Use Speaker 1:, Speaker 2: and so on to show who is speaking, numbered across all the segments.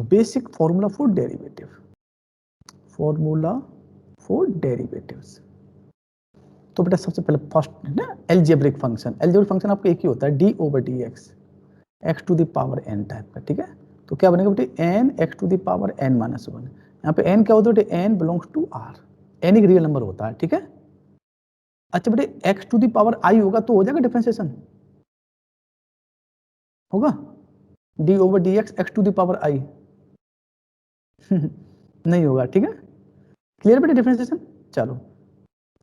Speaker 1: Basic formula for derivative, formula for derivatives. तो बेटा सबसे पहले फर्स्ट ना एल्जेब्रिक फंक्शन, एल्जेब्रिक फंक्शन आपका एक ही होता है D over D x, x to the power N type का, ठीक है। तो क्या बनेगा बेटे N X to the power N minus one. यहाँ पे एन क्या होता है बेटे, N belongs to R, N एक रियल नंबर होता है, ठीक है। अच्छा बेटे X to the power I होगा तो हो जाएगा डिफरेंशिएशन, होगा D over D X to the power I नहीं होगा, ठीक है। क्लियर बेटे डिफरेंशिएशन। चलो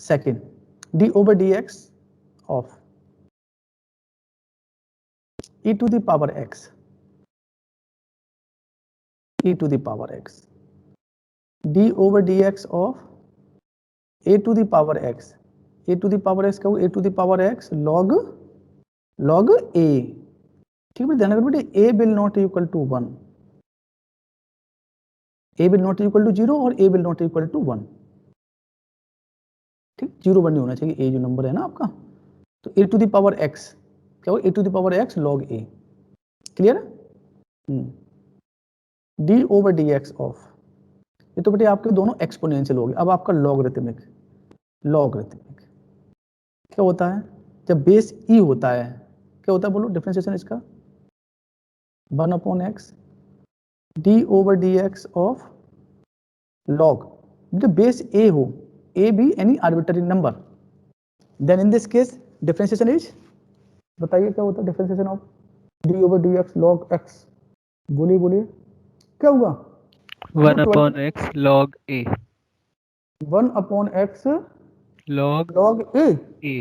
Speaker 1: second, D over D x of e to the power x, e to the power x, d over dx of a to the power x, a to the power x क्या हो, a to the power x log a, ठीक है। ध्यान रखना बेटे a will not equal to 1, a will not equal to 0 और a will not equal to 1, ठीक, 0 1 नहीं होना चाहिए a जो नंबर है ना आपका। तो a to the power x क्या हो, a to the power x log a, clear. d over dx of, ये तो बेटे आपके दोनों एक्सपोनेंशियल हो गए। अब आपका लॉगरिथमिक, लॉगरिथमिक क्या होता है, जब बेस ई होता है क्या होता है बोलो डिफरेंशिएशन इसका, 1 upon x d over D x of log, जब बेस ए हो, ए भी any arbitrary number, then in this case differentiation is, बताइए क्या होता है differentiation of d over D x log x, बोलिए बोलिए क्या होगा,
Speaker 2: 1 upon x log a,
Speaker 1: 1 upon x
Speaker 2: log
Speaker 1: log A,
Speaker 2: a,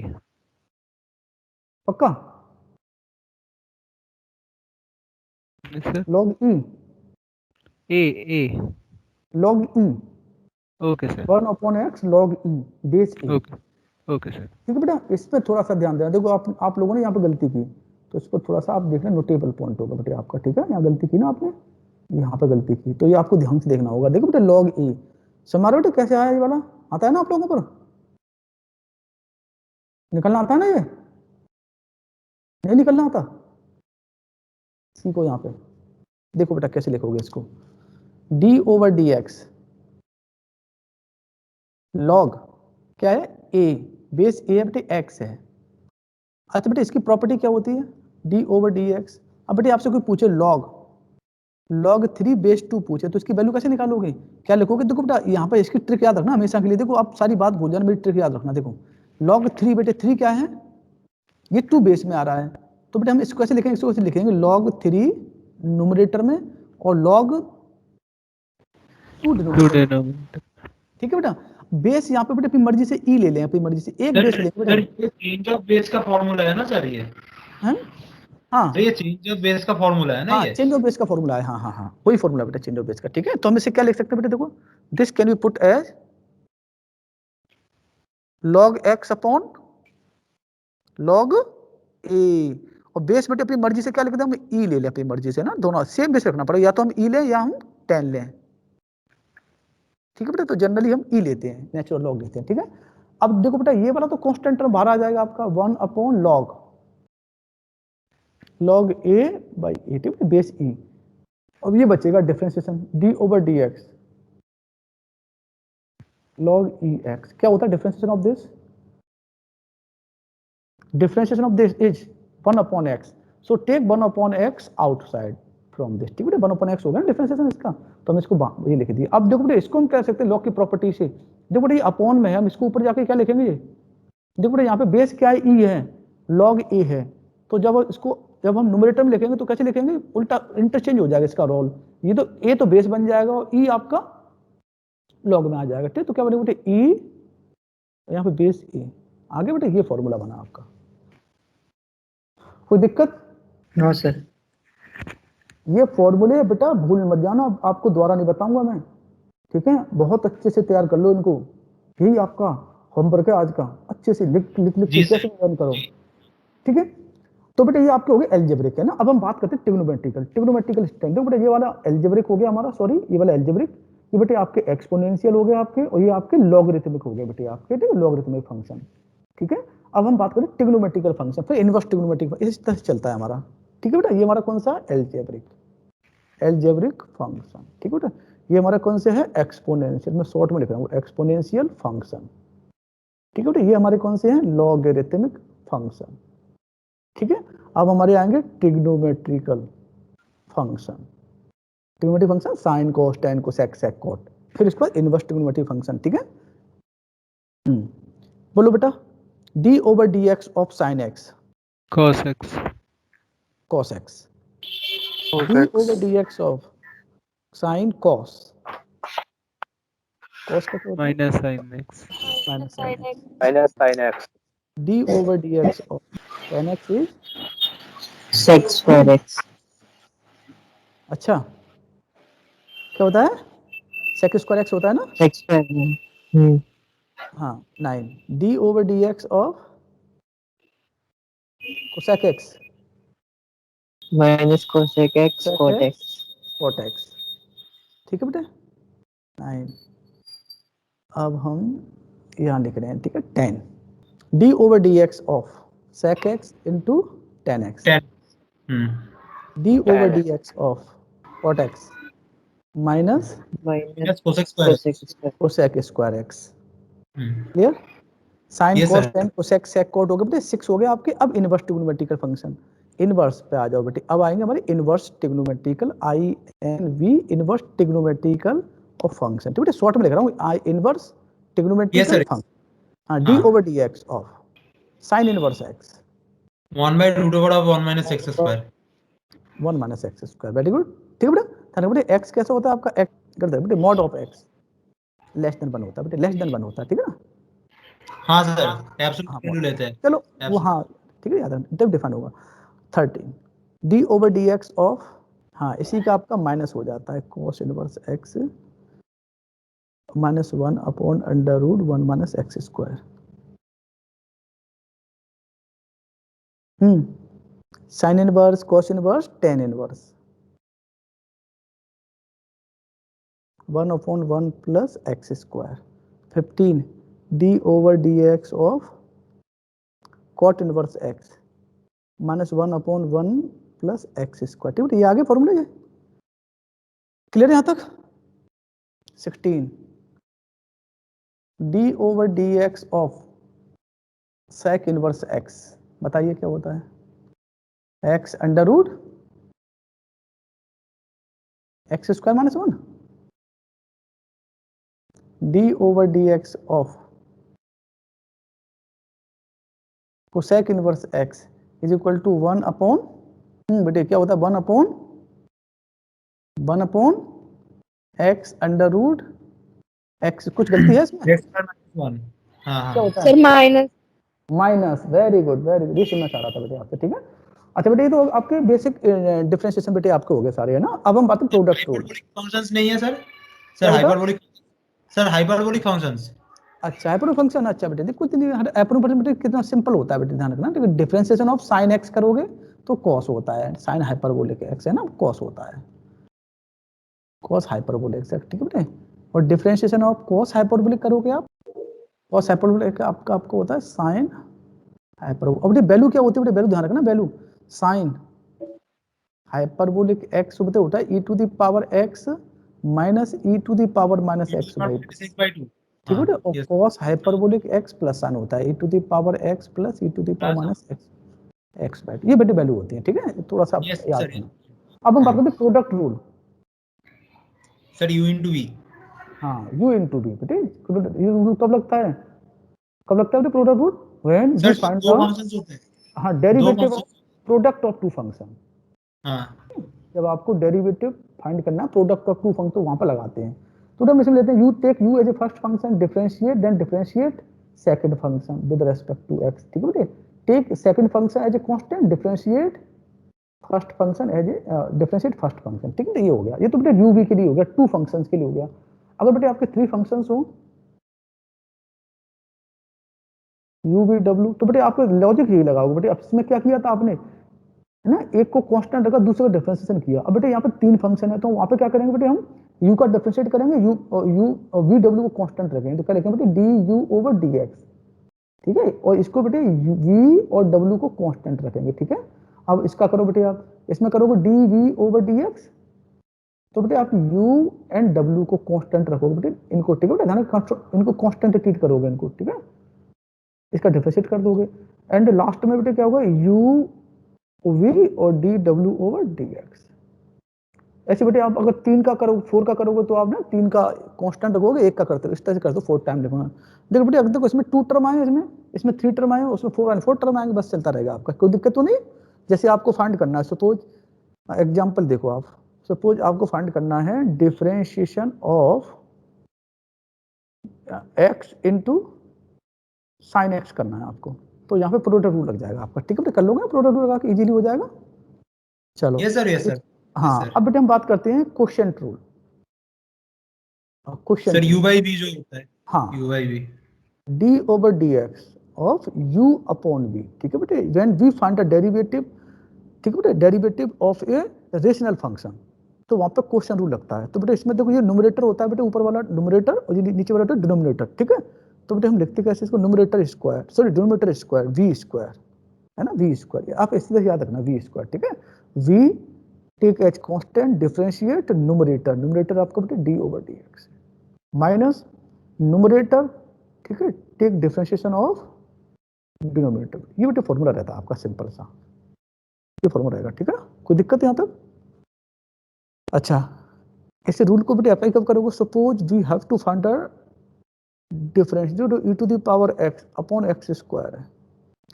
Speaker 1: पक्का,
Speaker 2: yes sir,
Speaker 1: log E,
Speaker 2: a,
Speaker 1: log E,
Speaker 2: okay sir,
Speaker 1: 1 upon x log E base A,
Speaker 2: okay sir,
Speaker 1: ठीक है बेटा। इस पर थोड़ा सा ध्यान देना, देखो आप लोगों ने यहाँ पे गलती की, तो इस पर थोड़ा सा आप देखना, नोटेबल पॉइंट होगा बेटा आपका, ठीक है। यहाँ गलती की ना आपने, यहाँ पे गलती की, तो ये आपको ध्यान से देखना होगा। देखो बेटा लॉग ए, समारो बेटा कैसे आया ये वाला, आता है ना आप लोगों पर, निकलना आता है ना, ये नहीं निकलना आता, सीखो यहाँ पे। देखो बेटा कैसे लिखोगे इसको, D over D x log क्या है ए, बेस ए है बेटे एक्स है। अच्छा बेटे इसकी प्रॉपर्टी क्या होती है, डी ओवर डी एक्स। अब बेटे आपसे कोई पूछे लॉग 3 बेस 2 पूछे तो इसकी वैल्यू कैसे निकालोगे, क्या लिखोगे। देखो बेटा यहाँ पे इसकी ट्रिक याद रखना हमेशा के लिए, देखो आप सारी बात भूल जाना, मेरी ट्रिक याद रखना। देखो लॉग 3 बेटे 3 क्या है, ये 2 बेस में आ रहा है, तो बेटे हम इसको कैसे लिखेंगे, इसको कैसे लिखेंगे, लॉग 3 न्यूमरेटर में और लॉग 2 डिनोमिनेटर, ठीक है बेटा। बेस यहाँ पे बेटे अपनी मर्जी से ई ले लें, अपनी मर्जी से एक बेस लेंगे बेटा,
Speaker 3: चेंज ऑफ बेस का फॉर्मूला है ना सर ये,
Speaker 1: हाँ
Speaker 3: ये चेंज ऑफ बेस का फॉर्मूला है ना,
Speaker 1: हाँ
Speaker 3: ये
Speaker 1: चेंज ऑफ बेस का फॉर्मूला है, हाँ हाँ हाँ वही फॉर्मूला बेटा चेंज ऑफ बेस का, ठीक है। तो हम इसे क्या लिख सकते हैं बेटा, देखो this can be put as log x upon log a, और बेस बेटे अपनी मर्जी से क्या लिखते हैं, हम ई ले लें अपनी मर्जी से ना, दोनों सेम बेस रखना पड़ेगा, या तो हम ई लें या हम 10 लें, ठीक है बेटा। तो जनरली हम ई लेते हैं, नेचुरल लॉग लेते हैं, ठीक है। अब देखो बेटा ये वाला तो कांस्टेंट टर्म बाहर आ जाएगा आपका, 1 upon log a by a, ठीक है, बेस ई। अब ये बचेगा differentiation d over D x log e x, क्या होता है differentiation of this, differentiation of this is 1 upon x, so take 1 upon x outside from this, ठीक है। 1 अपॉन एक्स हो गया डिफरेंशिएशन इसका, तो हम इसको ये लिख दिए। अब देखो बेटा इसको हम कह सकते हैं लॉग की प्रॉपर्टी से, देखो बेटा ये अपॉन में है, हम इसको ऊपर जाके क्या लिखेंगे, ये देखो बेटा यहाँ पे बेस क्या है, ई है, लॉग ए है, तो जब हम न्यूमरेटर में लिखेंगे तो कैसे लिखेंगे, उल्टा इंटरचेंज हो जाएगा इसका रोल, ये तो ए तो बेस बन जाएगा और ई आपका लॉग में आ जाएगा, ठीक। तो क्या बनेगा बेटे ई, यहाँ पे बेस ए, आगे बेटे ये फॉर्मूला बना आपका, कोई दिक्कत?
Speaker 4: No sir.
Speaker 1: ये फॉर्मूले बेटा भूल मत जाना, आपको दोबारा नहीं बताऊंगा मैं, ठीक है। बहुत अच्छे से तैयार कर लो इनको, यही आपका होमवर्क है आज का, अच्छे से लिख लिख लिख के कैसे लर्न करो, ठीक है। तो बेटा ये आपके हो गए एल्जेब्रिक है ना। अब हम बात करते हैं ट्रिग्नोमेट्रिकल, ट्रिग्नोमेट्रिकल स्टैंड। देखो बेटा ये वाला एल्जेब्रिक हो गया हमारा, सॉरी ये वाला एल्जेब्रिक, ये बेटे आपके एक्सपोनेंशियल हो गए आपके, और ये आपके लॉगरिथमिक हो गए बेटे आपके, ठीक है, लॉगरिथमिक फंक्शन, ठीक है। अब हम बात करें ट्रिग्नोमेट्रिकल फंक्शन, फिर इनवर्स ट्रिग्नोमेट्रिक, इस तरह से चलता है हमारा, ठीक है बेटा। ये हमारा कौन सा एल्जेब्रिक, एल्जेब्रिक फंक्शन, ठीक है बेटा। ये हमारा कौन से है, एक्सपोनेंशियल, मैं शॉर्ट में लिख रहा हूँ एक्सपोनेंशियल फंक्शन, ठीक है बेटा। ये हमारे कौन से हैं, लॉगरिथमिक फंक्शन, ठीक है। अब हमारे आएंगे trigonometrical function, trigonometric function sine cos tan cosec sec cot, फिर इसके बाद इनवर्स ट्रिग्नोमेट्रिक फंक्शन, ठीक है। बोलो बेटा, D over D x of sine x
Speaker 2: cos x
Speaker 1: cos x, d over dx of sin cos, cos का क्या होता है,
Speaker 2: minus sin x
Speaker 1: minus sine x,
Speaker 4: minus sin x
Speaker 1: d over dx of tan x is,
Speaker 4: sec square x
Speaker 1: अच्छा क्या होता है, sec square x होता है ना,
Speaker 4: sec square
Speaker 1: हाँ 9, d over dx of cosec x,
Speaker 4: minus cosec x
Speaker 1: sec
Speaker 4: cot
Speaker 1: x
Speaker 4: x
Speaker 1: cot x, ठीक है बेटा 9। अब हम यहाँ लिख रहे हैं, ठीक है 10, d over dx of sec x into tan x,
Speaker 3: 10
Speaker 1: d over
Speaker 4: tan
Speaker 1: dx of cot x minus
Speaker 4: minus
Speaker 3: cosec square
Speaker 4: cosec square
Speaker 1: cosec square x,
Speaker 3: hmm
Speaker 1: clear. Sine
Speaker 3: Yes,
Speaker 1: cos
Speaker 3: sir.
Speaker 1: Tan cosec sec cot हो गए बेटे, 6 हो गए आपके। अब inverse trigonometrical function, inverse पे आ जाओ बेटे। अब आएंगे हमारे inverse trigonometrical, INV inverse trigonometrical of function, ठीक है। शॉर्ट में लिख रहा हूँ, आई inverse
Speaker 3: Yes,
Speaker 1: trigonometrical
Speaker 3: sir.
Speaker 1: Function, हाँ डी
Speaker 3: हाँ
Speaker 1: over D x of sine inverse x
Speaker 3: 1 by root over of 1 minus x square
Speaker 1: 1 minus x square, very good, ठीक है बेटा। ध्यान रखो बेटे, एक्स कैसा होता है आपका, एक्स करते हैं बेटे mod of x less than 1 होता है बेटे, लेस देन 1 होता है, ठीक है ना।
Speaker 3: हाँ सर एब्सोल्यूट
Speaker 1: हाँ
Speaker 3: वैल्यू लेते हैं
Speaker 1: चलो वो
Speaker 3: Absolute.
Speaker 1: हाँ ठीक है, याद है तब डिफाइन होगा। 13 d over D x of, हाँ इसी का आपका माइनस हो जाता है cos inverse x minus 1 upon under root 1 minus x square, sine inverse cos inverse tan inverse 1 upon 1 plus x square. 15 d over D x of cot inverse x minus 1 upon 1 plus x square, ठीक है ये आगे formula है, clear यहाँ तक। 16 d over D x of sec inverse x, बताइए क्या होता है, x under root x square minus 1, d over D x of cosec inverse x is equal to 1 upon, बेटे क्या होता है 1 upon x under root x, कुछ गलती है इसमें,
Speaker 3: x square minus 1 हाँ
Speaker 1: क्या
Speaker 3: हाँ
Speaker 1: होता है
Speaker 4: sir minus
Speaker 1: minus, very good very good, ये सुनना चाह रहा था बेटे आपसे, ठीक है। अच्छा बेटे ये तो आपके बेसिक डिफरेंशिएशन बेटे आपके हो गए सारे, है ना। अब हम बात करें प्रोडक्ट रूल,
Speaker 3: हाइपरबोलिक फंक्शंस नहीं है सर
Speaker 1: क्या
Speaker 3: सर
Speaker 1: बेटा?
Speaker 3: हाइपरबोलिक फंक्शंस
Speaker 1: अच्छा हाइपर फंक्शन, अच्छा बेटे देखो कुछ नहीं, हाइपर फंक्शन बेटे कितना सिंपल होता है बेटे, ध्यान रखना, ठीक है। डिफरेंशिएशन ऑफ साइन एक्स करोगे तो कॉस होता है, साइन हाइपरबोलिक एक्स है ना, कॉस होता है, कॉस हाइपरबोलिक एक्स, ठीक है बेटे। और डिफरेंशिएशन ऑफ कॉस हाइपरबोलिक करोगे आप, कॉस हाइपरबोलिक आपका आपको होता है साइन हाइपरबोलिक। अब बेटे वैल्यू क्या होती है बेटे, वैल्यू ध्यान रखना, वैल्यू साइन हाइपरबोलिक एक्स बेटे होता है e to the power x minus e to the power minus x by 2,
Speaker 3: 6 by 2
Speaker 1: ठीक है बेटे।
Speaker 3: हाँ
Speaker 1: और
Speaker 3: yes
Speaker 1: cos hyperbolic x plus sine होता है e to the power x plus e to the power minus x by 2, ये बेटे value होती है, ठीक है, थोड़ा सा
Speaker 3: yes
Speaker 1: याद
Speaker 3: sir
Speaker 1: रखना। अब हम बात करते हैं product rule,
Speaker 3: sir u into v
Speaker 1: हाँ u इंटू डी बेटे, ये रूल कब लगता है, कब लगता है बेटे product rule, when we
Speaker 3: sir
Speaker 1: find
Speaker 3: दो
Speaker 1: द,
Speaker 3: फंक्शंस होते हैं
Speaker 1: हाँ
Speaker 3: दो
Speaker 1: derivative of
Speaker 3: functions
Speaker 1: product of two function,
Speaker 3: हाँ
Speaker 1: जब आपको डेरिवेटिव फाइंड करना है प्रोडक्ट ऑफ टू फंक्शन तो वहां पर लगाते हैं। तो हम इसमें लेते हैं, you take you as a first function, differentiate then differentiate second function with respect to x, ठीक है बेटे। Take second function as a constant, differentiate first function as a differentiate first function, ठीक है। ये हो गया, ये तो बेटे यू वी के लिए हो गया, टू फंक्शंस के लिए हो गया। अगर बेटे आपके थ्री फंक्शंस हो यू वी डब्ल्यू, तो बेटे आपको लॉजिक यही लगाओगे बेटे। अब इसमें क्या किया था आपने, है ना, एक को कांस्टेंट रखा, दूसरे को डिफरेंशिएशन किया। अब बेटे यहाँ पे तीन फंक्शन है तो वहां पे क्या करेंगे बेटे, हम u का डिफरेंशिएट करेंगे, यू वी डब्ल्यू को कांस्टेंट रखेंगे, तो क्या लिखेंगे बेटे D you over D x, ठीक है। और इसको बेटे v और w को कांस्टेंट रखेंगे, ठीक है। अब इसका करो बेटे आप, इसमें करोगे d v over D x तो बेटे आप u एंड w को कांस्टेंट रखोगे बेटे, इनको ठीक है बेटे, ध्यान रखो, इनको कांस्टेंट ट्रीट करोगे इनको, ठीक है, इसका डिफरेंशिएट कर दोगे एंड लास्ट में बेटे क्या होगा u v और dw ओवर dx। ऐसे बेटे आप अगर 3 का करोगे 4 का करोगे तो आप ना 3 का कांस्टेंट रखोगे, 1 का करते हो, इस तरह से कर दो, 4 टाइम लिखोगे। देखो बेटे अब देखो इसमें 2 टर्म आए, इसमें 3 टर्म आए, उसमें 4 टर्म आएंगे, बस चलता रहेगा आपका, कोई दिक्कत तो नहीं। जैसे आपको फाइंड करना है, सपोज एग्जांपल देखो आप, सपोज आपको फाइंड करना है differentiation of x into sin x करना है आपको, तो यहाँ पे प्रोडक्ट रूल लग जाएगा आपका, ठीक है बेटे, कर लोगे प्रोडक्ट रूल लगा के, इजीली हो जाएगा। चलो
Speaker 3: यस सर, यस सर।
Speaker 1: हाँ, अब बेटे हम बात करते हैं quotient rule. Quotient
Speaker 3: sir u by v जो होता है,
Speaker 1: हाँ,
Speaker 3: u by v,
Speaker 1: d over dx of u upon v, ठीक है बेटे, when we find the derivative, ठीक है बेटे, derivative of a rational function, तो वहां पे क्वेश्चन रूल लगता है। तो बेटे इसमें देखो ये न्यूमरेटर होता है बेटे, ऊपर वाला न्यूमरेटर और ये नीचे वाला डिनोमिनेटर, ठीक है। तो बेटे हम लिखते कैसे इसको, numerator square, sorry denominator square v square, है ना, v स्क्वायर, आप इस तरह याद रखना v स्क्वायर, ठीक है। v take as constant, differentiate numerator, numerator आपका बेटे d over dx minus numerator, ठीक है, टेक डिफरेंशिएशन ऑफ डिनोमिनेटर। ये बेटे फॉर्मूला रहता है आपका, सिंपल सा ये फॉर्मूला रहेगा, ठीक है ना, कोई दिक्कत यहाँ तक। अच्छा, ऐसे रूल को बेटे अप्लाई कब करोगे, suppose we have to find the difference जो e to the power x upon x square है,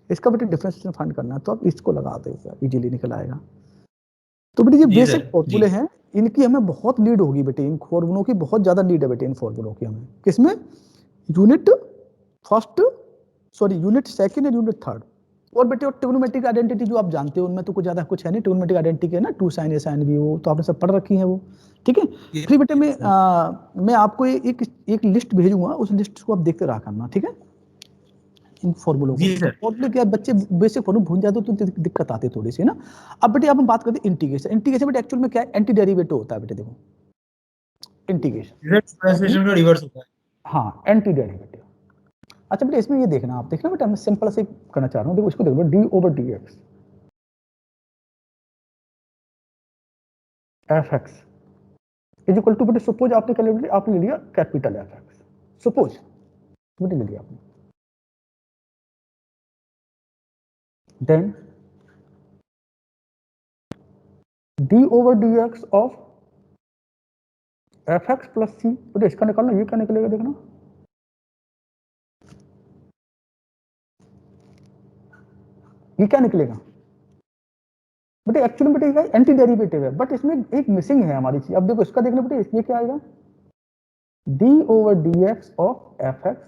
Speaker 1: इसका बेटे डिफरेंशिएशन फाइंड करना है, तो आप इसको लगा दो, इजीली निकल आएगा। तो बेटे ये
Speaker 3: जी
Speaker 1: बेसिक
Speaker 3: सर,
Speaker 1: फॉर्मूले
Speaker 3: जी।
Speaker 1: हैं, इनकी हमें बहुत नीड होगी बेटे, इन फॉर्मूलों की बहुत ज्यादा नीड है बेटे, इन फॉर्मूलों की हमें, किसमें, unit first, sorry unit second and unit third. और बेटे और ट्रिग्नोमेट्रिक आइडेंटिटी जो आप जानते हो, उनमें तो कुछ ज्यादा कुछ है नहीं, ट्रिग्नोमेट्रिक आइडेंटिटी है ना, 2 sin a sin b, वो तो आपने सब पढ़ रखी है वो, ठीक है।
Speaker 3: ये-
Speaker 1: फिर बेटे मैं आपको एक लिस्ट भेजूंगा, उस लिस्ट को आप देखते रहा करना, ठीक है, इन फॉर्मूलों को।
Speaker 3: जी सर।
Speaker 1: फॉर्मूले क्या, बच्चे बेसिक फॉर्मूले भूल जाते तो दिक्कत आती है थोड़ी सी ना। अब बेटे अब हम बात करते हैं इंटीग्रेशन। इंटीग्रेशन बेटे एक्चुअल में क्या है, एंटी डेरिवेटिव होता है बेटे, देखो इंटीग्रेशन,
Speaker 3: ट्रांसलेशन का रिवर्स होता है।
Speaker 1: हाँ एंटी डेरिवेटिव। अच्छा बेटे इसमें ये देखना, आप देखना बेटा, मैं सिंपल से करना चाह रहा हूँ, देखो इसको देखो, d over D x f x is equal to बेटे, सपोज आपने कर लिया, आपने ले लिया कैपिटल एफ एक्स, सपोज बेटे ले लिया आपने, then D over D x of F X plus C, बेटे इसका निकालना, ये क्या निकलेगा देखना, ये क्या निकलेगा बेटे, एक्चुअली बेटे ये एंटी डेरिवेटिव है, बट इसमें एक मिसिंग है हमारी चीज। अब देखो इसका देखना बेटे, ये क्या आएगा, D over D x of F X,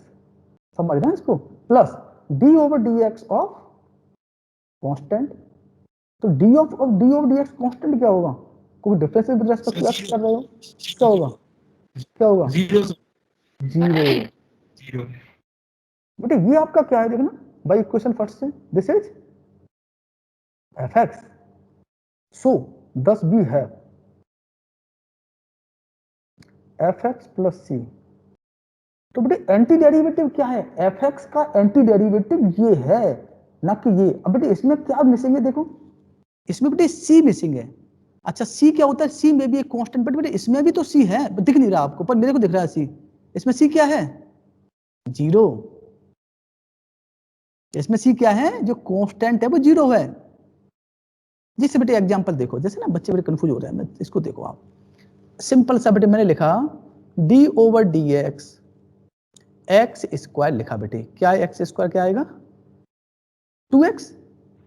Speaker 1: समझ रहे हैं इसको, plus D over D x of constant. तो D over D X constant क्या होगा, कोई difference with respect to X कर रहे हो, क्या होगा, क्या होगा,
Speaker 3: जीरो
Speaker 1: जीरो।
Speaker 3: जीरो।
Speaker 1: बेटे ये आपका क्या है देखना, बाय इक्वेशन फर्स्ट से, this is F X, so thus we have F X plus C. तो बेटे एंटी डेरिवेटिव क्या है, एफ एक्स का एंटी डेरिवेटिव ये है, ना कि ये। अब बेटे इसमें क्या मिसिंग है, देखो इसमें बेटे सी मिसिंग है। अच्छा सी क्या होता है, सी में भी एक कांस्टेंट, बट बेटे इसमें भी तो सी है, दिख नहीं रहा आपको, पर मेरे को दिख रहा है सी। इसमें सी क्या है, जीरो। इसमें सी क्या है, जो कांस्टेंट है वो जीरो है। जैसे बेटे एग्जांपल देखो, जैसे ना बच्चे बड़े कंफ्यूज हो रहे हैं, इसको देखो आप, सिंपल सा बेटे मैंने लिखा D over D x x square लिखा बेटे, क्या है एक्स स्क्वायर, क्या आएगा 2x,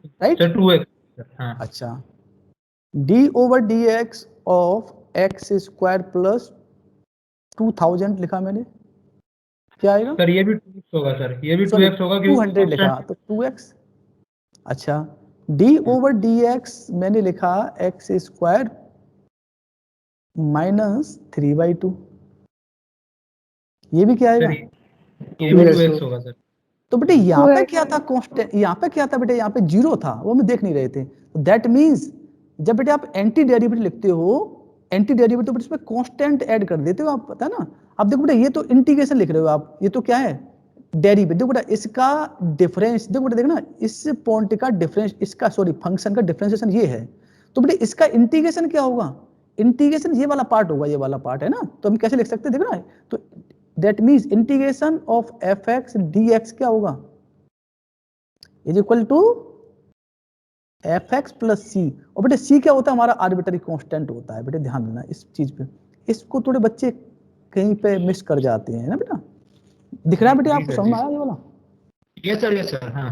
Speaker 1: राइट।
Speaker 3: Sir 2x। हाँ
Speaker 1: अच्छा, D over D x of x square plus 2000 लिखा मैंने, क्या आएगा,
Speaker 3: सर, ये भी 2x होगा सर, ये भी
Speaker 1: सॉरी
Speaker 3: 2x होगा
Speaker 1: 200 लिखा तो 2x। अच्छा, डी ओवर डी एक्स मैंने लिखा एक्स स्क्वायर माइनस 3/2, ये भी क्या आएगा,
Speaker 3: ये भी 2x होगा सर।
Speaker 1: तो बेटे यहाँ पे क्या था कांस्टेंट, यहाँ पे क्या था बेटे, यहाँ पे जीरो था, वो हम देख नहीं रहे थे। दैट मींस जब बेटे आप एंटी डेरिवेटिव लिखते हो, एंटी डेरिवेटिव इसमें कांस्टेंट ऐड कर देते हो आप, पता है ना। अब देखो बेटा ये तो इंटीग्रेशन लिख रहे हो आप, ये तो क्या है डेरिवेटिव। देखो बेटा इसका डिफरेंस, देखो बेटा देखना, इस पॉइंट का डिफरेंस, इसका सॉरी फंक्शन का डिफरेंशिएशन ये है, तो बेटे इसका इंटीग्रेशन क्या होगा, इंटीग्रेशन ये वाला पार्ट होगा, ये वाला पार्ट है ना, तो हम कैसे लिख सकते हैं, देखो ना, तो that means integration of F X D X क्या होगा, is equal to F X plus C. और बेटे सी क्या होता है, हमारा आर्बिट्ररी कांस्टेंट होता है, बेटे ध्यान देना इस चीज पे, इसको थोड़े बच्चे कहीं पे मिस कर जाते हैं ना बेटा। दिख रहा है बेटे
Speaker 3: जी
Speaker 1: आपको,
Speaker 3: सर,
Speaker 1: समझ
Speaker 3: जी
Speaker 1: में आया ये वाला,
Speaker 3: यस सर, हाँ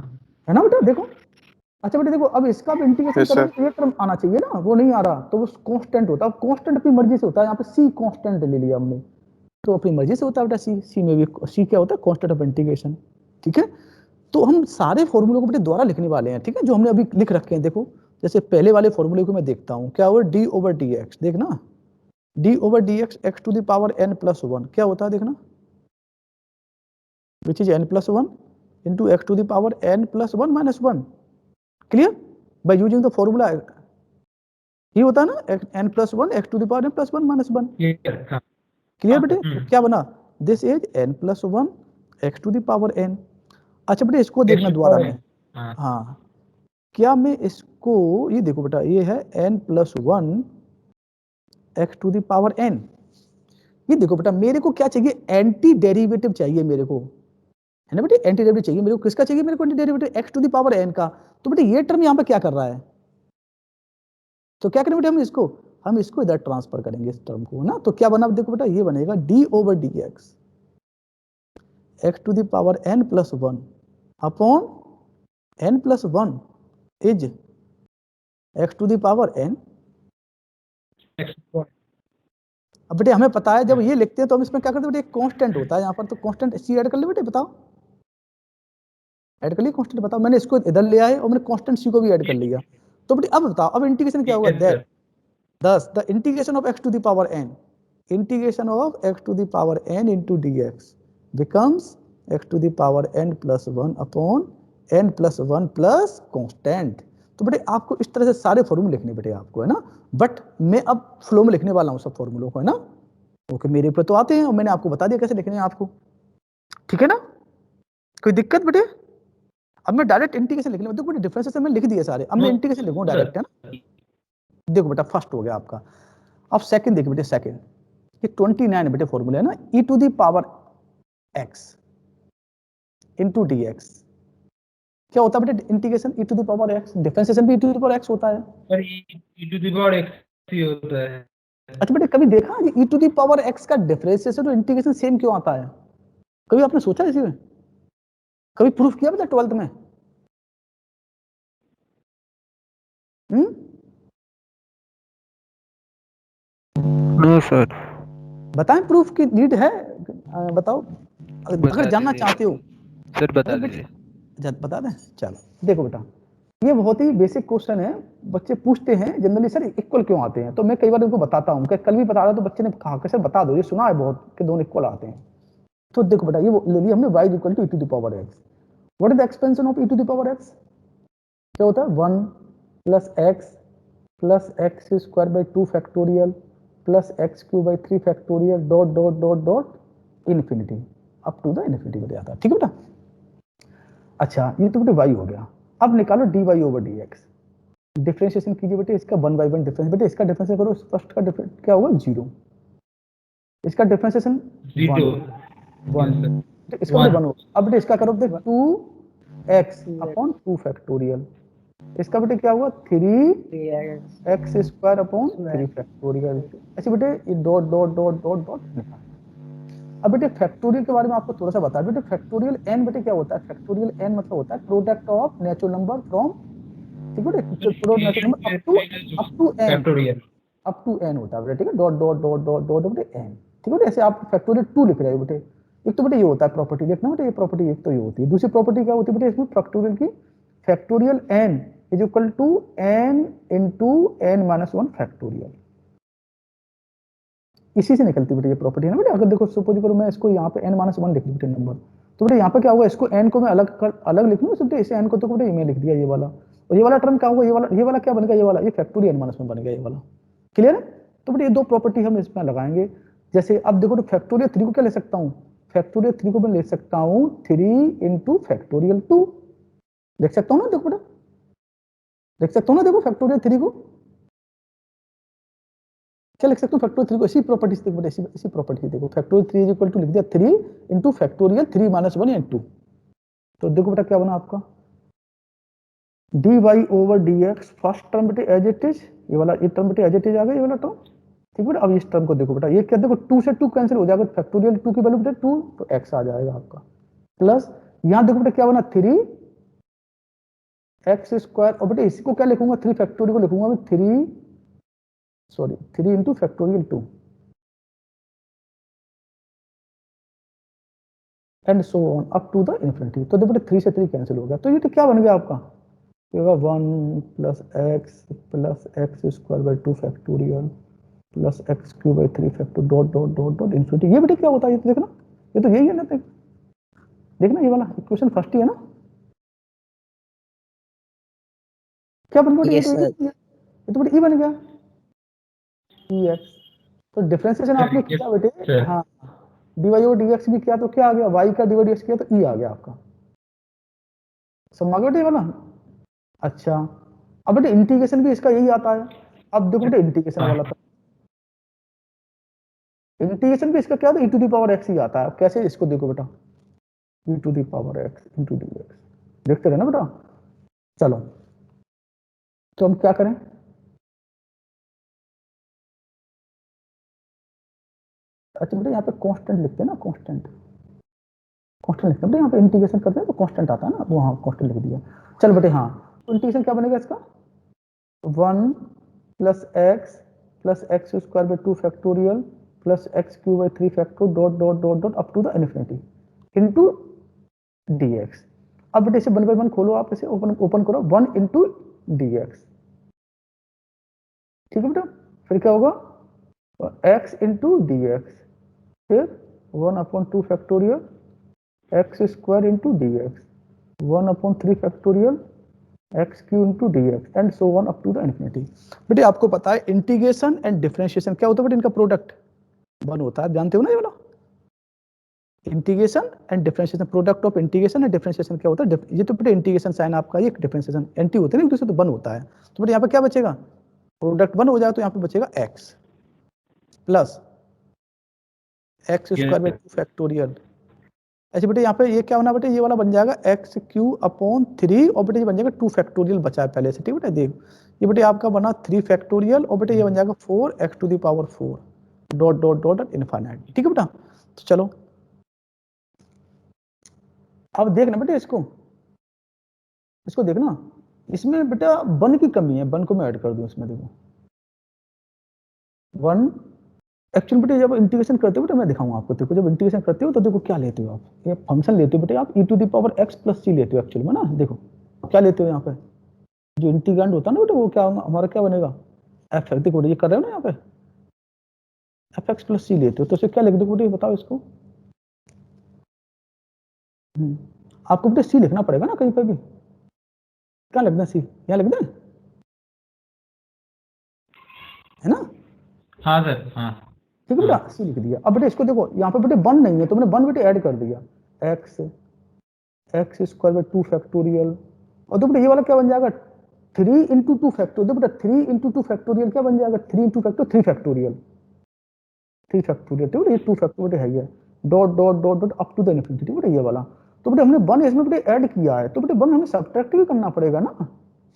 Speaker 1: है ना बेटा, देखो। अच्छा बेटे देखो, अब इसका भी इंटीग्रेशन
Speaker 2: Yes, sir.
Speaker 1: करोगे तो ये टर्म आना चाहिए ना, वो नहीं आ रहा, तो वो कांस्टेंट होता है, कांस्टेंट अपनी मर्जी से होता है, यहाँ पे सी कांस्टेंट ले लिया हमने, तो अपनी मर्जी से होता है बेटा सी, सी में भी सी क्या होता है, कांस्टेंट ऑफ इंटीग्रेशन, ठीक है। तो हम सारे फॉर्मूलों को बेटे दोबारा लिखने वाले हैं, ठीक है, जो हमने अभी लिख रखे हैं, देखो जैसे पहले वाले फॉर्मूले को मैं देखता हूँ, क्या हुआ, डी ओवर डी एक्स, देखना d over D x x to the power n plus one क्या होता है, देखना, which is n plus one into x to the power n plus one minus one, clear, by using the formula, ये होता है ना n plus one x to the power n plus one minus one,
Speaker 3: clear, हाँ
Speaker 1: clear बेटे, तो क्या बना, this is n plus one x to the power n. अच्छा बेटे इसको देखना दोबारा में,
Speaker 3: हाँ
Speaker 1: हाँ क्या मैं इसको, ये देखो बेटा ये है n plus one x to the power n, ये देखो बेटा मेरे को क्या चाहिए, एंटी डेरिवेटिव चाहिए मेरे को, है ना बेटे, एंटी डेरिवेटिव चाहिए मेरे को, किसका चाहिए मेरे को, anti derivative x to the power n का। तो बेटे ये टर्म यहाँ पे क्या कर रहा है, तो क्या करें बेटे हम इसको इधर ट्रांसफर करेंगे इस टर्म को ना, तो क्या बना, देखो बेटा ये बनेगा d over D x x to the power n plus one upon n plus one is x to the power n। अब बेटे हमें पता है जब ये लिखते हैं तो हम इसमें क्या करते हैं बेटे, एक कांस्टेंट होता है यहाँ पर, तो कांस्टेंट सी ऐड कर ले बेटे, बताओ ऐड कर लिया कांस्टेंट, बताओ, मैंने इसको इधर ले आए और मैंने कांस्टेंट सी को भी ऐड कर लिया, तो बेटे अब बताओ अब इंटीग्रेशन क्या होगा, that thus the integration of x to the power n, integration of x to the power n into dx becomes x to the power n plus 1 upon n plus 1 plus constant। तो बेटे आपको इस तरह से सारे फॉर्मूले लिखने बेटे आपको, है ना, बट मैं अब फ्लो में लिखने वाला हूँ सब फॉर्मूलों को, है ना, ओके, मेरे ऊपर तो आते हैं और मैंने आपको बता दिया कैसे लिखने हैं आपको, ठीक है ना, कोई दिक्कत बेटे। अब मैं डायरेक्ट इंटीग्रेशन लिखने, देखो बेटे डिफरेंसेस मैं लिख दिए सारे, अब मैं इंटीग्रेशन लिखूँ डायरेक्ट, है ना, देखो बेटा फर्स्ट हो गया आपका, अब सेकंड देखिए बेटे, सेकंड ये 29 बेटे फॉर्मूला है ना, e to the power x into dx क्या होता है बेटे, integration e to the power x, differentiation भी e to the power x होता है।
Speaker 3: Sir e to the power x ही होता है।
Speaker 1: अच्छा बेटे कभी देखा कि e to the power x का डिफरेंशिएशन और इंटीग्रेशन सेम क्यों आता है, कभी आपने सोचा इसी में, कभी प्रूफ किया बेटा 12th में,
Speaker 2: नो सर,
Speaker 1: बताएं, प्रूफ की नीड है, बताओ अगर
Speaker 2: बता
Speaker 1: जानना
Speaker 2: दीजिए
Speaker 1: चाहते हो,
Speaker 2: सर, बता
Speaker 1: अरे बेटे
Speaker 2: दीजिए।
Speaker 1: बता दें, चलो देखो बेटा ये बहुत ही बेसिक क्वेश्चन है, बच्चे पूछते हैं जनरली सर इक्वल क्यों आते हैं, तो मैं कई बार उनको बताता हूँ, कल भी बता रहा तो बच्चे ने कहा कि सर बता दो, ये सुना है बहुत कि दोनों इक्वल आते हैं। तो देखो बेटा ये ले लिया हमने y equal to e to the power x, what is the expansion of e to the power x, क्या होता है 1 plus x square by 2 factorial plus x cube by 3 factorial dot dot dot dot infinity up to the infinity बेटा आता है, ठीक है बेटा। अच्छा ये तो बेटे y हो गया, अब निकालो dy ओवर dx, डिफरेंशिएशन कीजिए बेटे, इसका 1 बाई 1 डिफरेंस, बेटे इसका डिफरेंस करो, फर्स्ट का डिफरेंस क्या हुआ 0, इसका डिफरेंशिएशन 1 इसका बेटे 1 हो, अब बेटे इसका करो बेटे 2x अपॉन 2 फैक्टोरियल, इसका बेटे क्या हुआ 3x स्क्वायर अपॉन 3 फैक्टोरियल, ऐसे बेटे ये dot dot dot dot dot. अब बेटे फैक्टोरियल के बारे में आपको थोड़ा सा बता, बेटे फैक्टोरियल n बेटे क्या होता है, फैक्टोरियल n मतलब होता है product of natural number from, ठीक है बेटे, product natural number up to n होता है बेटे, ठीक है, dot dot dot dot dot बेटे n, ठीक है बेटे, ऐसे आप फैक्टोरियल 2 लिख रहे हो बेटे, एक तो बेटे ये होता है प्रॉपर्टी देखना बेटे, ये प्रॉपर्टी एक तो ये होती है, दूसरी प्रॉपर्टी क्या होती है बेटे इसमें फैक्टोरियल की, factorial n is equal to n into n minus 1 factorial, इसी से निकलती बेटे ये प्रॉपर्टी है ना बेटे। अगर देखो सपोज करो मैं इसको यहाँ पे n माइनस 1 लिख दूं बेटे नंबर, तो बेटे यहाँ पे क्या होगा, इसको n को मैं अलग लिख लूँ बेटे, इसे n को तो बेटे ये मैं लिख दिया ये वाला, और ये वाला टर्म क्या होगा, ये वाला क्या बनेगा, ये फैक्टोरियल n माइनस 1 बनेगा ये वाला, क्लियर है। तो बेटे ये दो प्रॉपर्टी हम इसमें लगाएंगे, जैसे अब देखो तो फैक्टोरियल 3 को क्या ले सकता हूँ, फैक्टोरियल 3 को मैं ले सकता हूँ 3 इंटू फैक्टोरियल 2, देख सकता हूँ ना, देखो बेटा देख सकता हूँ ना, देखो फैक्टोरियल 3 को लिख सकता हूँ फैक्टोरियल 3 को, इसी प्रॉपर्टी से देखो, इसी प्रॉपर्टी से देखो, फैक्टोरियल 3 इक्वल टू लिख दिया 3 इंटू फैक्टोरियल 3 माइनस 1 एंड 2। तो देखो बेटा क्या बना आपका dy over dx, first term बेटे एज इट इज, ये वाला ये टर्म बेटे एज इट इज आ गया, ये वाला टर्म, ठीक बेटा। अब इस टर्म को देखो बेटा, ये क्या देखो 2 से 2 कैंसिल हो जाएगा, फैक्टोरियल 2 की वैल्यू बेटा 2, तो x आ जाएगा आपका, प्लस यहाँ देखो बेटा क्या बना 3 एक्स स्क्वायर, और बेटा इसी को क्या लिखूंगा 3 फैक्टोरियल को लिखूंगा मैं 3 into factorial 2 and so on up to the infinity. तो देखो बेटा 3 से 3 कैंसिल हो गया, तो ये तो क्या बन गया आपका, ये होगा 1 plus x square by 2 factorial plus x cube by 3 factorial dot dot dot dot infinity. ये बेटा क्या होता है, ये तो देखना, ये तो यही है ना, देखना ये वाला इक्वेशन फर्स्ट ही है ना, क्या बन गया,
Speaker 4: Yes, sir.
Speaker 1: ये तो बेटा ई बन गया ई एक्स। तो डिफरेंशिएशन आपने किया बेटे,
Speaker 3: sir.
Speaker 1: हाँ dy और dx भी किया तो क्या आ गया, y का dy dx किया तो ई आ गया आपका, समझ गए बेटे ये वाला। अच्छा अब बेटे इंटीग्रेशन भी इसका यही आता है। अब देखो बेटे इंटीग्रेशन वाला था, इंटीग्रेशन भी इसका क्या था, e to the power x ही आता है। कैसे, इसको देखो बेटा e to the power x into dx, देखते रहे ना बेटा। चलो तो हम क्या करें, अच्छा बेटा यहाँ पे कांस्टेंट लिखते हैं ना, कांस्टेंट लिखते हैं यहाँ पे, इंटीग्रेशन करते हैं तो कांस्टेंट आता है ना, वो हाँ कांस्टेंट लिख दिया। चल बेटे हाँ, तो इंटीग्रेशन क्या बनेगा इसका 1 plus x square by 2 factorial plus x cube by 3 factorial dot dot dot dot up to the infinity into dx। अब बेटे इसे 1 बाई 1 खोलो, आप इसे ओपन करो, 1 इंटू dx, ठीक है बेटा। फिर क्या होगा x इंटू dx, फिर 1/2 factorial x square into dx, 1/3 factorial x cube into dx and so on up to the infinity. बेटे आपको पता है इंटीग्रेशन एंड डिफरेंशिएशन क्या होता है बेटे, इनका प्रोडक्ट 1 होता है, जानते हो ना ये वाला। Integration and differentiation, product of integration and differentiation क्या होता है, ये तो बेटे इंटीग्रेशन साइन आपका, ये डिफरेंशिएशन एंटी होते हैं ना एक दूसरे, तो 1 होता है। तो बेटे यहाँ पे क्या बचेगा, प्रोडक्ट 1 हो जाए तो यहाँ पे बचेगा x plus x square by 2 factorial. ऐसे बेटे यहाँ पे ये क्या होना बेटे, ये वाला बन जाएगा एक्स क्यू अपॉन 3, और बेटे ये बन जाएगा 2 फैक्टोरियल बचा है पहले से, ठीक बेटे। देख ये बेटे आपका बना 3 फैक्टोरियल, और बेटे ये बन जाएगा 4x to the power 4 dot dot dot infinite, ठीक है बेटा। तो चलो अब देखना बेटे इसको देखना, इसमें बेटा 1 की कमी है, 1 को मैं ऐड कर दूं इसमें, देखो 1 एक्चुअली बेटे जब इंटीग्रेशन करते हो बेटा, मैं दिखाऊंगा आपको, देखो जब इंटीग्रेशन करते हो तो देखो क्या लेते हो आप, ये फंक्शन लेते हो बेटे आप e to the power x plus c लेते हो एक्चुअली में ना। देखो क्या लेते हो यहाँ पे, जो इंटीग्रेंड होता है ना बेटे, वो क्या हमारा क्या बनेगा f। देखो ये कर रहे हो ना यहाँ पे fx प्लस c लेते हो, तो इसे क्या लिख दो बेटे, बताओ इसको। आपको बेटे c लिखना पड़ेगा ना कहीं पे भी, क्या लिख दें c, यहाँ लिख दें, है ना।
Speaker 3: हाँ सर, हाँ
Speaker 1: ठीक है बेटा, सी लिख दिया। अब बेटे इसको देखो, यहाँ पे बेटे 1 नहीं है तो मैंने 1 बेटे ऐड कर दिया, एक्स स्क्वायर बाई 2 फैक्टोरियल, और देखो बेटे ये वाला क्या बन जाएगा 3 इंटू 2 फैक्टोरियल। देखो बेटा 3 इंटू 2 फैक्टोरियल क्या बन जाएगा, 3 इंटू फैक्टोरियल 3 फैक्टोरियल, 3 फैक्टोरियल, ठीक है। ये 2 फैक्टोरियल है ये dot dot dot dot up to the infinity, ठीक है ये वाला। तो बेटे हमने 1 इसमें बेटे ऐड किया है, तो बेटे 1 हमें सब्ट्रैक्ट भी करना पड़ेगा ना,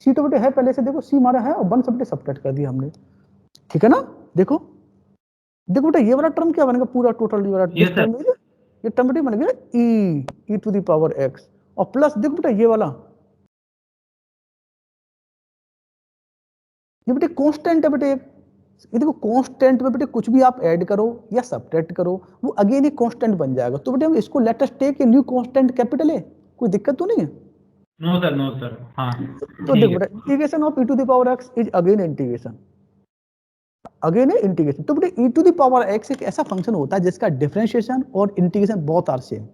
Speaker 1: सी तो बेटे है पहले से, देखो सी हमारा है और 1 से बेटे सब्ट्रैक्ट कर दिया हमने, ठीक है ना। देखो बेटा ये वाला टर्म क्या बनेगा, पूरा टोटल ये वाला टर्म, ये टर्म बेटे बन गया e to the power x, और प्लस देखो बेटा ये वाला, ये बेटे कांस्टेंट है बेटे, ये देखो कांस्टेंट में बेटे कुछ भी आप ऐड करो या सब्ट्रैक्ट करो वो अगेन ही कांस्टेंट बन जाएगा। तो बेटे हम इसको let us take a new constant capital है, कोई दिक्कत तो नहीं है।
Speaker 3: नो सर, हाँ
Speaker 1: तो देखो बेटा integration of e to the power x is again integration, again है इंटीग्रेशन। तो बेटे e to the power x एक ऐसा फंक्शन होता है जिसका डिफरेंशिएशन और इंटीग्रेशन बहुत आर सेम,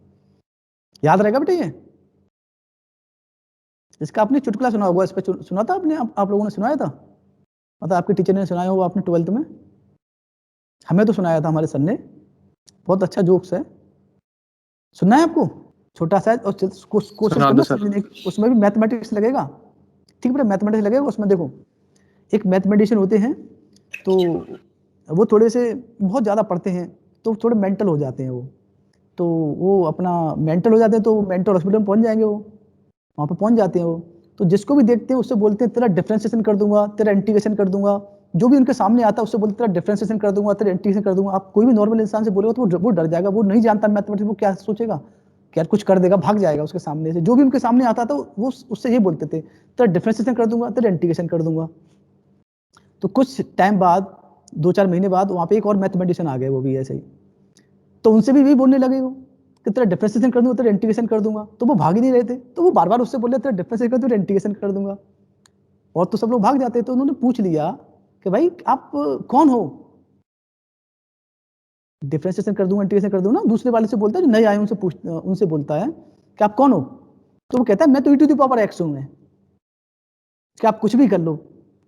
Speaker 1: याद रहेगा बेटे ये। इसका आपने चुटकुला सुना होगा, इस पे सुना था आपने, आप लोगों ने सुनाया था, मतलब आपके टीचर ने सुनाया होगा आपने 12th में, हमें तो सुनाया था हमारे सर ने, बहुत अच्छा जोक्स है, सुनना है आपको, छोटा सा और कोशिश उसमें भी मैथमेटिक्स लगेगा, ठीक है बेटा मैथमेटिक्स लगेगा उसमें। देखो एक मैथमेटिशियन होते हैं, तो वो थोड़े से बहुत ज़्यादा पढ़ते हैं तो थोड़े मेंटल हो जाते हैं तो वो अपना मेंटल हो जाते हैं तो मेंटल हॉस्पिटल में पहुंच जाएंगे वहाँ पे पहुंच जाते हैं तो जिसको भी देखते हैं उससे बोलते हैं तेरा डिफरेंशिएशन कर दूंगा, तेरा इंटीग्रेशन कर दूंगा, जो भी उनके सामने आता है उससे बोलते तेरा डिफरेंशिएशन कर दूंगा, तेरा इंटीग्रेशन कर दूंगा। आप कोई भी नॉर्मल इंसान से बोलेगा तो वो डर जाएगा, वो नहीं जानता मैथमेटिक्स, वो क्या सोचेगा कि यार कुछ कर देगा, भाग जाएगा उसके सामने से। जो भी उनके सामने आता था वो उससे ये बोलते थे तेरा डिफरेंशिएशन कर दूंगा, तेरा इंटीग्रेशन कर दूंगा। तो कुछ टाइम बाद 2-4 महीने बाद वहाँ पे एक और मैथमेटिशियन आ गए, वो भी ऐसे ही, तो उनसे भी यही बोलने लगे वो कि तेरा डिफरेंशिएशन कर दूंगा, तेरा इंटीग्रेशन कर दूंगा। तो वो भाग ही नहीं रहे थे, तो वो बार बार उससे बोले तेरा डिफरेंशिएशन कर दूंगा, इंटीग्रेशन कर दूंगा, और तो सब लोग भाग जाते। तो उन्होंने पूछ लिया कि भाई आप कौन हो, डिफरेंशिएशन कर दूंगा, इंटीग्रेशन कर दूंगा। दूसरे वाले से बोलता है, जो नए आए उनसे बोलता है कि आप कौन हो, तो वो कहता है मैं तो e to the power x हूं, मैं कि आप कुछ भी कर लो,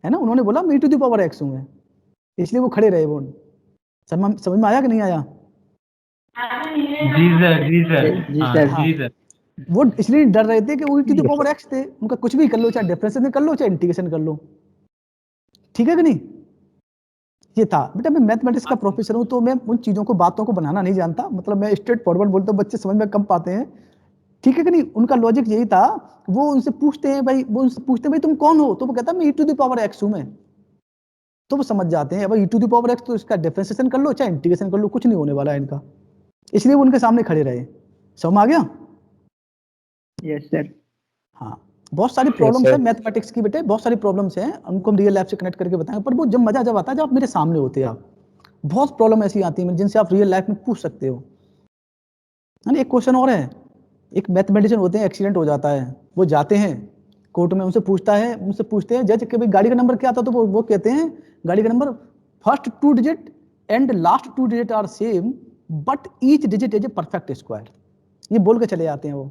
Speaker 1: है ना। उन्होंने बोला मैं e to the power x हूं मैं, इसलिए वो खड़े रहे। वो समझ में आया कि नहीं आया?
Speaker 3: जी सर, जी सर,
Speaker 4: जी
Speaker 3: हाँ
Speaker 4: सर।
Speaker 3: जी सर।
Speaker 1: वो इसलिए डर रहे थे कि वो e to the power x थे, उनका कुछ भी कर लो, चाहे डिफरेंशिएशन कर लो, चाहे इंटीग्रेशन कर लो, ठीक है कि नहीं। ये था बेटा, मैं मैथमेटिक्स का प्रोफेसर हूं तो मैं उन चीजों को, बातों को बनाना नहीं जानता, मतलब मैं स्ट्रेट फॉरवर्ड बोलता हूं, बच्चे समझ में कम पाते हैं, ठीक है कि नहीं। उनका लॉजिक यही था। वो उनसे पूछते हैं भाई, भाई तुम कौन हो, तो वो कहता है मैं e to the power x हूं मैं। तो वो समझ जाते हैं भाई e to the power x, तो इसका डिफरेंशिएशन कर लो चाहे इंटीग्रेशन कर लो, कुछ नहीं होने वाला है इनका, इसलिए वो उनके सामने खड़े रहे। समझ में आ गया?
Speaker 4: Yes sir.
Speaker 1: हाँ, बहुत सारी
Speaker 4: Yes,
Speaker 1: प्रॉब्लम्स
Speaker 4: sir.
Speaker 1: है मैथमेटिक्स की बेटे, बहुत सारी प्रॉब्लम्स हैं, उनको हम रियल लाइफ से कनेक्ट करके बताएंगे। पर वो जब मजा जब आता है जब आप मेरे सामने होते हैं, आप बहुत प्रॉब्लम ऐसी आती है जिनसे आप रियल लाइफ में पूछ सकते हो, है ना। एक क्वेश्चन और है, एक मैथमेटिशियन होते हैं, एक्सीडेंट हो जाता है, वो जाते हैं कोर्ट में, उनसे पूछते हैं जज कि भाई गाड़ी का नंबर क्या था, तो वो कहते हैं गाड़ी का number first 2 digit and last 2 digit are same but each digit is a perfect square, ये बोल के चले जाते हैं वो।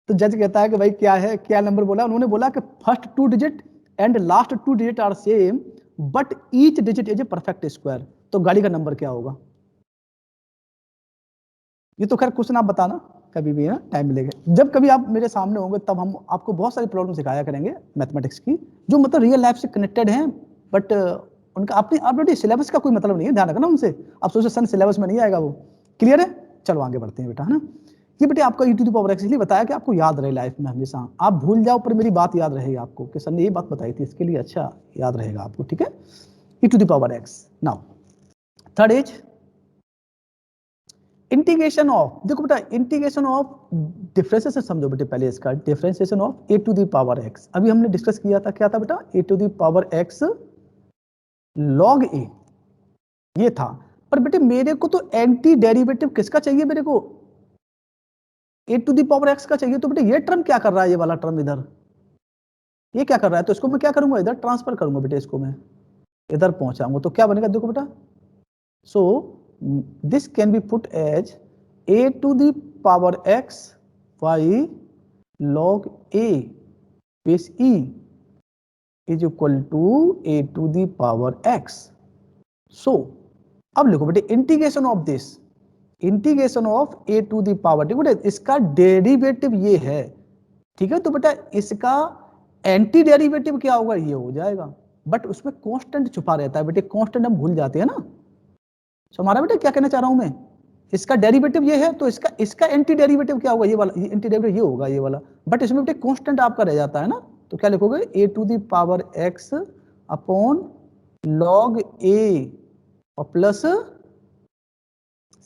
Speaker 1: तो जज कहता है कि भाई क्या है, क्या नंबर बोला? उन्होंने बोला कि first 2 digit and last 2 digit are same but each digit is a perfect square, तो गाड़ी का नंबर क्या होगा? ये तो खैर क्वेश्चन आप बताना कभी भी, है टाइम मिलेगा, जब कभी आप मेरे सामने होंगे तब हम आपको बहुत सारी प्रॉब्लम सिखाया करेंगे मैथमेटिक्स की, जो मतलब रियल लाइफ से कनेक्टेड हैं, बट उनका अपने सिलेबस का कोई मतलब नहीं है, ध्यान रखना उनसे। आप सोचो सन सिलेबस में नहीं आएगा वो, क्लियर है? चलो आगे बढ़ते हैं बेटा, है ना। ये बेटे आपका e to the power x इसलिए बताया कि आपको याद रहे लाइफ में हमेशा, आप भूल जाओ पर मेरी बात याद रहेगी आपको कि सर ने ये बात बताई थी, इसके लिए अच्छा याद रहेगा आपको, ठीक है। e to the power x। Now third is integration of, देखो बेटा इंटीग्रेशन ऑफ डिफरेंशिएशन समझो बेटे, पहले इसका differentiation of a to the power x, अभी हमने डिस्कस किया था, क्या था बेटा? a to the power x log a, ये था। पर बेटे मेरे को तो एंटी डेरिवेटिव किसका चाहिए? मेरे को a to the power x का चाहिए। तो बेटे ये टर्म क्या कर रहा है, ये वाला टर्म इधर, ये क्या कर रहा है? तो इसको मैं क्या करूंगा, इधर ट्रांसफर करूंगा बेटे, इसको मैं इधर पहुंचाऊंगा, तो क्या बनेगा देखो बेटा। So this can be put as a to the power x y log a base e is equal to a to the power x। So अब लिखो बेटे integration of this, integration of a to the power, ठीक है, इसका derivative ये है, ठीक है। तो बेटा इसका एंटी डेरिवेटिव क्या होगा, ये हो जाएगा, बट उसमें कांस्टेंट छुपा रहता है बेटे, कांस्टेंट हम भूल जाते हैं ना। सो हमारा बेटा क्या कहना चाह रहा हूं मैं, इसका डेरिवेटिव ये है तो इसका एंटी डेरिवेटिव क्या होगा, ये वाला, ये एंटी डेरिवेटिव ये होगा, ये वाला, बट इसमें बेटे कांस्टेंट आपका रह जाता है ना। तो क्या लिखोगे, a to the power x upon log a और प्लस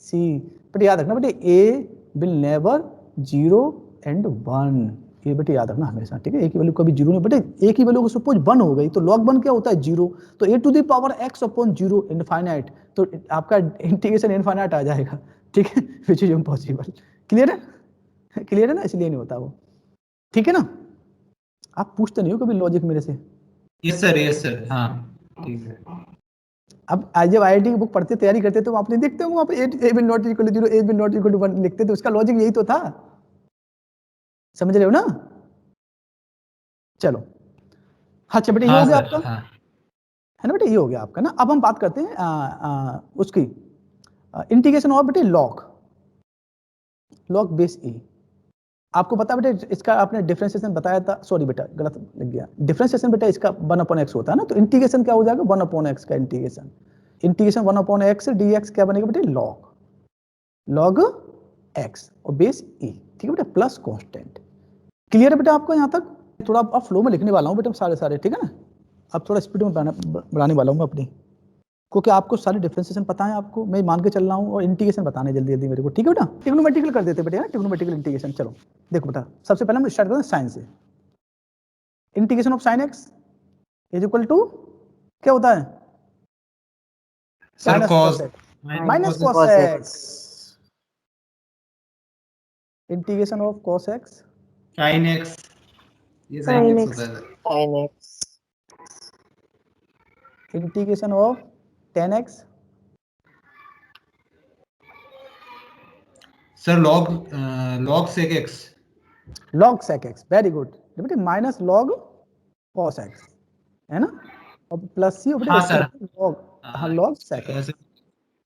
Speaker 1: सी। बट याद रखना बेटे a विल नेवर 0 एंड 1, ये बेटे याद रखना हमेशा, ठीक है। a की वैल्यू कभी 0 नहीं, बेटे a की वैल्यू को सपोज 1 हो गई तो log 1 क्या होता है, 0, तो a to the power x upon 0 infinite, तो आपका इंटीग्रेशन इनफाइनाइट आ जाएगा, ठीक है, विच इज इम्पॉसिबल। क्लियर है? क्लियर है ना, इसलिए नहीं होता वो, ठीक है ना। आप पूछते नहीं हो कभी लॉजिक मेरे से।
Speaker 3: यस सर, हाँ ठीक है।
Speaker 1: अब आज जब आईआईटी की बुक पढ़ते तैयारी करते तो आपने देखते हो वहां पे a will not equal to 0, a will not equal to 1 लिखते, तो उसका लॉजिक यही तो था, समझ रहे हो ना। चलो अच्छा बेटे, ये
Speaker 3: हाँ
Speaker 1: हो गया
Speaker 3: सर,
Speaker 1: आपका,
Speaker 3: हाँ
Speaker 1: है ना बेटे, ये हो गया आपका ना। अब हम बात करते हैं उसकी इंटीग्रेशन ऑफ बेटे लॉग बेस ए। आपको पता है बेटा इसका आपने डिफरेंशिएशन बताया था, सॉरी बेटा गलत लग गया, डिफरेंशिएशन बेटा इसका 1/x होता है ना, तो इंटीग्रेशन क्या हो जाएगा 1/x का इंटीग्रेशन, इंटीग्रेशन 1/x dx क्या बनेगा बेटा log x और बेस e, ठीक है बेटा, प्लस कांस्टेंट। क्लियर है बेटा आपको यहाँ तक? थोड़ा अब फ्लो में लिखने वाला हूँ बेटा सारे, ठीक है ना, अब थोड़ा स्पीड में बढ़ाने वाला हूँ अपनी, क्योंकि आपको सारे डिफरेंशिएशन पता है, आपको मैं मान के चल रहा हूँ, और इंटीग्रेशन बताने जल्दी जल्दी मेरे को, ठीक है बेटा। ट्रिग्नोमेट्रिकल कर देते बेटा, ट्रिग्नोमेट्रिकल इंटीग्रेशन। चलो देखो बेटा, सबसे पहले हम स्टार्ट करते हैं साइन से। Integration of sine x is equal to क्या होता है?
Speaker 3: Sir cos
Speaker 1: minus cos x. Integration of cos x
Speaker 3: sin x, ये sin x होता है sir.
Speaker 5: sin x,
Speaker 1: integration of tan x
Speaker 3: sir log sec x,
Speaker 1: log sec x, very good बेटे, minus log cos x है ना, और plus c
Speaker 3: हाँ sir.
Speaker 1: Log, हाँ log sec x,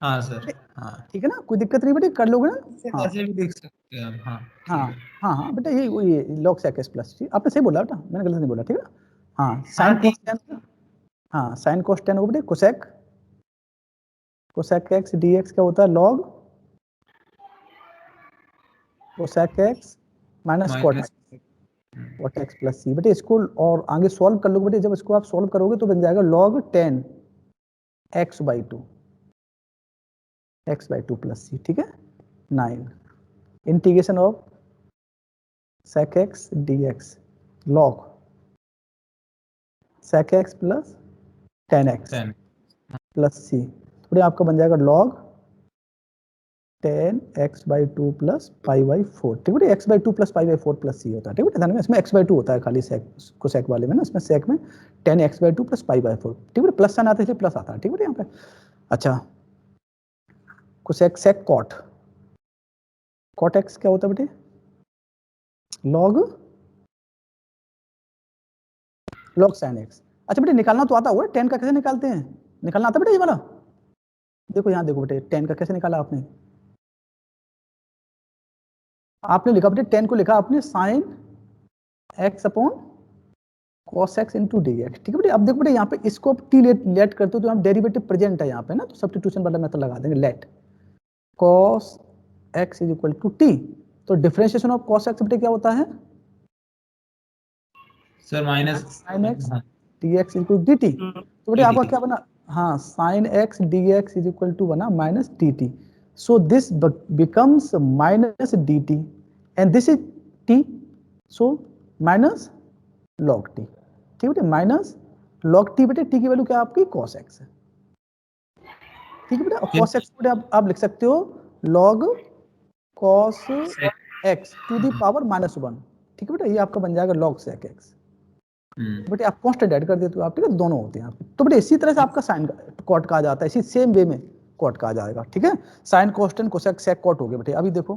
Speaker 3: हाँ सर, हाँ
Speaker 1: ठीक है ना, कोई दिक्कत नहीं बेटे, कर लोगे ना। हाँ
Speaker 3: ऐसे भी देख सकते हैं हम, हाँ
Speaker 1: हाँ हाँ बेटा, ये लॉग सेक एक्स प्लस सी, आपने सही बोला बेटा, मैंने गलत नहीं बोला, ठीक है ना। हाँ साइन
Speaker 3: ठीक।
Speaker 1: कोस टेन, हाँ साइन कोस टेन हो बेटे, कोसेक एक्स डी एक्स क्या होता है log cosec X minus cot x plus C. बेटे इसको और आगे सॉल्व कर लोगे बेटे, जब इसको आप सॉल्व करोगे तो बन जाएगा log 10 x/2 प्लस सी, ठीक है 9। Integration of sec x dx log sec x plus 10x plus C, थोड़े आपका बन जाएगा log 10x/2 प्लस π/4, ठीक है, x/2 प्लस π/4 प्लस सी होता है, ठीक है, ध्यान में इसमें x/2 होता है खाली सेक को सेक वाले में ना, इसमें सेक में 10x/2 प्लस π/4, ठीक है, प्लस साइन आता है इसलिए प्लस आता है, ठीक है यहाँ पे। अच्छा कोसेक सेक कॉट एक्स क्या होता है बेटे log sin x। अच्छा बेटे निकालना तो आता होगा, 10 का कैसे निकालते हैं, निकालना आता बेटे ये वाला, देखो यहाँ देखो बेटे 10 का कैसे निकाला आपने लिखा बेटे 10 को लिखा आपने sine x upon cos x into d x, ठीक है बेटे। अब देखो बेटे यहाँ पे इसको आप टी लेट करते हो तो यहाँ डेरिवेटिव प्रेजेंट है यहाँ पे ना, तो सब्स्टिट्यूशन वाला मेथड लगा देंगे, let cos x is equal to T, तो डिफरेंशिएशन ऑफ cos x बेटे क्या होता है
Speaker 3: sir minus
Speaker 1: sin x dx is equal D T, तो बेटे आपका क्या बना, हाँ sin x dx is equal to बना minus D T, so this becomes minus dt and this is t, so minus log t, ठीक है बेटे, माइनस log t बेटे, t की वैल्यू क्या है आपकी cos x है, ठीक है बेटे, और cos x बेटे आप लिख सकते हो log cos x to the power -1, ठीक है बेटे, ये आपका बन जाएगा log sec x, बेटे आप कांस्टेंट ऐड कर देते हो आप, ठीक है, दोनों होते हैं आपके, तो बेटे इसी तरह से आपका साइन कॉट कहा जाता है, इसी सेम वे में कॉट कहा जाएगा, ठीक है, sine cos tan cosec sec cot हो गए बेटे। अभी देखो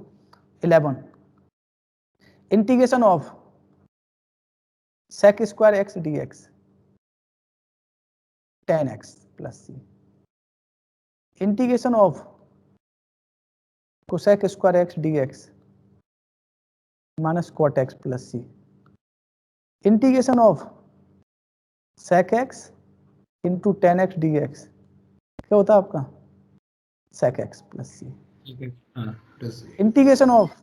Speaker 1: 11 integration of sec square x dx 10x plus C, integration of cosec square x dx minus cot x plus C, integration of sec x into 10x dx क्या होता है आपका sec x plus C, integration of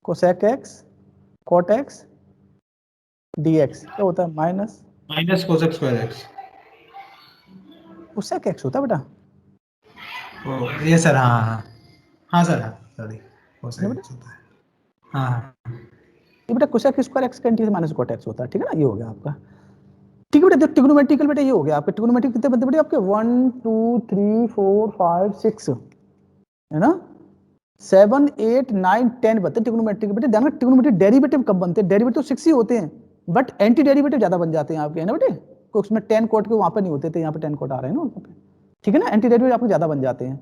Speaker 1: cosec x cot x dx क्या होता है minus
Speaker 3: cosec square x,
Speaker 1: cosec x होता है बेटा,
Speaker 3: ये सर हाँ हाँ हाँ सर, हाँ सॉरी cosec x होता है, हाँ
Speaker 1: ये बेटा कोसेक स्क्वायर x का इंटीग्रेशन माइनस cot x होता है, ठीक है ना, ये हो गया आपका, ठीक है बेटा। ट्रिग्नोमेट्रिकल बेटा ये हो गया आपके, ट्रिग्नोमेट्रिक कितने बनते बेटे आपके 1 2 3 4 5 6 है ना, 7 8 9 10 बनते ट्रिग्नोमेट्रिक बेटे, ध्यान रखना ट्रिग्नोमेट्रिक डेरिवेटिव कब बनते हैं, डेरिवेटिव 6 ही होते हैं, बट एंटी डेरिवेटिव ज्यादा बन जाते हैं आपके, है ना बेटे, तो उसमें 10 कॉट के वहां पे नहीं होते थे, यहाँ पे 10 कॉट आ रहे हैं ना वहां पे, ठीक है ना, एंटी डेरिवेटिव आपके ज्यादा बन जाते हैं।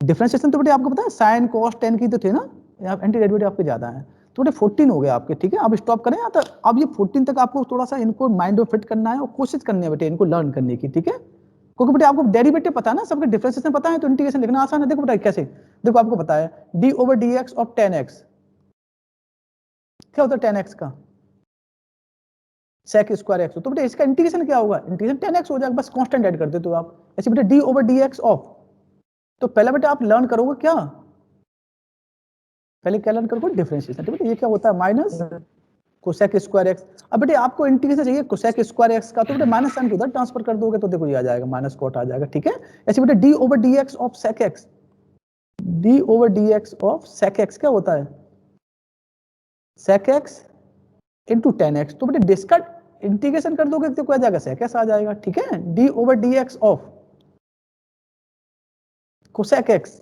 Speaker 1: डिफरेंशिएशन तो बेटे आपको पता है साइन कॉस 10 की तो थे ना, यहाँ एंटी डेरिवेटिव आपके ज्यादा है, तो बेटे 14 हो गए आपके, ठीक है, अब स्टॉप करें यहाँ तक, अब ये 14 तक आपको थोड़ा सा इनको माइंड में फिट करना है और कोशिश करनी है बेटे इनको लर्न करने की, ठीक है, क्योंकि बेटा आपको डेरिवेटिव पता है ना, सबके डिफरेंशिएशन पता है, तो इंटीग्रेशन लिखना आसान है। देखो बेटा कैसे, देखो आपको पता है d over dx of 10x क्या होता है 10x का sec स्क्वायर x, तो बेटा इसका इंटीग्रेशन क्या होगा, इंटीग्रेशन 10x हो जाएगा, बस कांस्टेंट ऐड कर देते हो आप। ऐसे बेटा d over dx ऑफ, तो पहला बेटा आप लर्न करोगे क्या, पहले क्या लर्न करोगे डिफरेंशिएशन, तो बेटा ये क्या होता है माइनस कोसेक स्क्वायर एक्स। अब बेटे आपको इंटीग्रेशन चाहिए कोसेक स्क्वायर एक्स का, तो बेटे माइनस साइन को उधर ट्रांसफर कर दोगे तो देखो ये आ जाएगा माइनस कॉट आ जाएगा, ठीक है। ऐसे बेटे d over D x of sec x, d over D x of sec x क्या होता है सेक एक्स इंटू 10x, तो बेटे डिस्का इंटीग्रेशन कर दोगे तो क्या आ जाएगा सेक एक्स आ जाएगा, ठीक है। D over D x of cosec x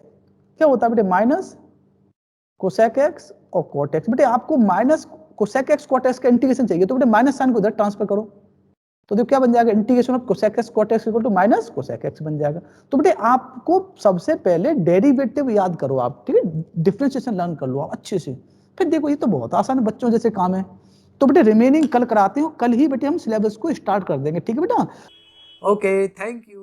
Speaker 1: क्या होता है बेटे माइनस कोसेक एक्स और कॉट एक्स। बेटे आपको minus cosec x cot x का इंटीग्रेशन चाहिए, तो बेटे माइनस साइन को इधर ट्रांसफर करो, तो देखो क्या बन जाएगा integration of cosec x cot x equal to minus cosec x बन जाएगा। तो बेटे आपको सबसे पहले डेरिवेटिव याद करो आप, ठीक है, डिफरेंशिएशन लर्न कर लो आप अच्छे से, फिर देखो ये तो बहुत आसान है, बच्चों जैसे काम है। तो बेटे रिमेनिंग कल कराते हो, कल ही बेटे हम सिलेबस को स्टार्ट कर देंगे, ठीक है बेटा।
Speaker 3: Okay, thank you.